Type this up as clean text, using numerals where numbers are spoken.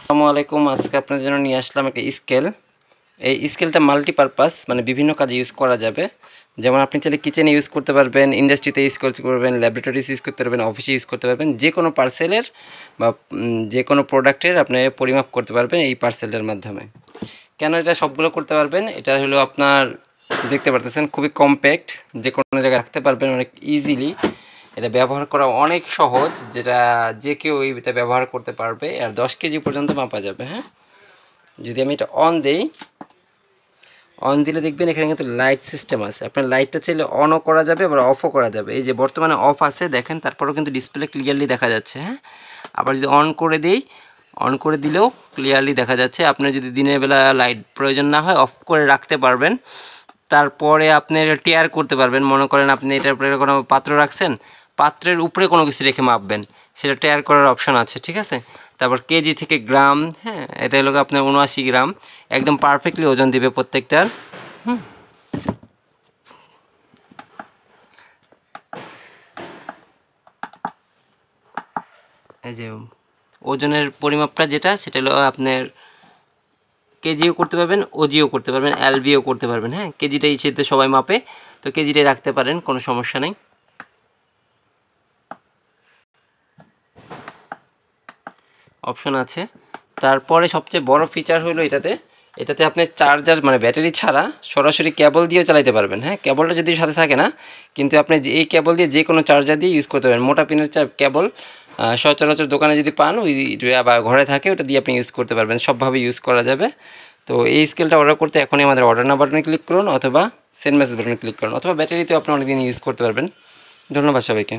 আসসালামু আলাইকুম। আজকে আপনাদের জন্য নিয়ে আসলাম একটা স্কেল। এই স্কেলটা মাল্টিপারপাস, মানে বিভিন্ন কাজে ইউজ করা যাবে। যেমন আপনি চাইলে কিচেনে ইউজ করতে পারবেন, ইন্ডাস্ট্রিতে ইউজ করতে পারবেন, ল্যাবরেটরিজ ইউজ করতে পারবেন, অফিসে ইউজ করতে পারবেন। যে কোনো পার্সেলের বা যে কোনো প্রোডাক্টের আপনি পরিমাপ করতে পারবেন এই পার্সেলের মাধ্যমে। কেন এটা সবগুলো করতে পারবেন? এটা হলো আপনার দেখতে পারতেছেন খুবই কম্প্যাক্ট, যে কোনো জায়গায় রাখতে পারবেন অনেক ইজিলি। এটা ব্যবহার করা অনেক সহজ, যেটা যে কেউ এটা ব্যবহার করতে পারবে। আর 10 কেজি পর্যন্ত মাপা যাবে। হ্যাঁ, যদি আমি এটা অন দিলে দেখবেন এখানে কিন্তু লাইট সিস্টেম আছে। আপনার লাইটটা চাইলে অনও করা যাবে, আবার অফও করা যাবে। এই যে বর্তমানে অফ আছে দেখেন, তারপরেও কিন্তু ডিসপ্লে ক্লিয়ারলি দেখা যাচ্ছে। হ্যাঁ, আবার যদি অন করে দিলেও ক্লিয়ারলি দেখা যাচ্ছে। আপনার যদি দিনের বেলা লাইট প্রয়োজন না হয় অফ করে রাখতে পারবেন। তারপরে আপনি এটা টেয়ার করতে পারবেন। মনে করেন আপনি এটার উপরে কোনো পাত্র রাখছেন, পাত্রের উপরে কোনো কিছু রেখে মাপবেন, সেটা টেয়ার করার অপশান আছে। ঠিক আছে, তারপর কেজি থেকে গ্রাম। হ্যাঁ, এটা হলো আপনার 79 গ্রাম, একদম পারফেক্টলি ওজন দিবে প্রত্যেকটার। এই যে ওজনের পরিমাপটা যেটা, সেটা হলো আপনার কেজিও করতে পারবেন, ওজিও করতে পারবেন, এলবিও করতে পারবেন। হ্যাঁ, কেজিটাই সেটা সবাই মাপে, তো কেজিটাই রাখতে পারেন, কোনো সমস্যা নেই। অপশন আছে। তারপরে সবচেয়ে বড় ফিচার হলো এটাতে আপনি চার্জার মানে ব্যাটারি ছাড়া সরাসরি কেবল দিয়েও চালাতে পারবেন। হ্যাঁ, কেবলটা যদি সাথে থাকে না, কিন্তু আপনি এই কেবল দিয়ে যে কোনো চার্জার দিয়ে ইউজ করতে পারবেন। মোটা পিনের কেবল সচরাচর দোকানে যদি পান, ওই বা ঘরে থাকে, ওটা দিয়ে আপনি ইউজ করতে পারবেন। সবভাবে ইউজ করা যাবে। তো এই স্কেলটা অর্ডার করতে এখনই আমাদের অর্ডার নাও বাটনে ক্লিক করুন, অথবা সেন্ড মেসেজ বাটনে ক্লিক করুন, অথবা ব্যাটারিতেও আপনি অনেকদিন ইউজ করতে পারবেন। ধন্যবাদ সবাইকে।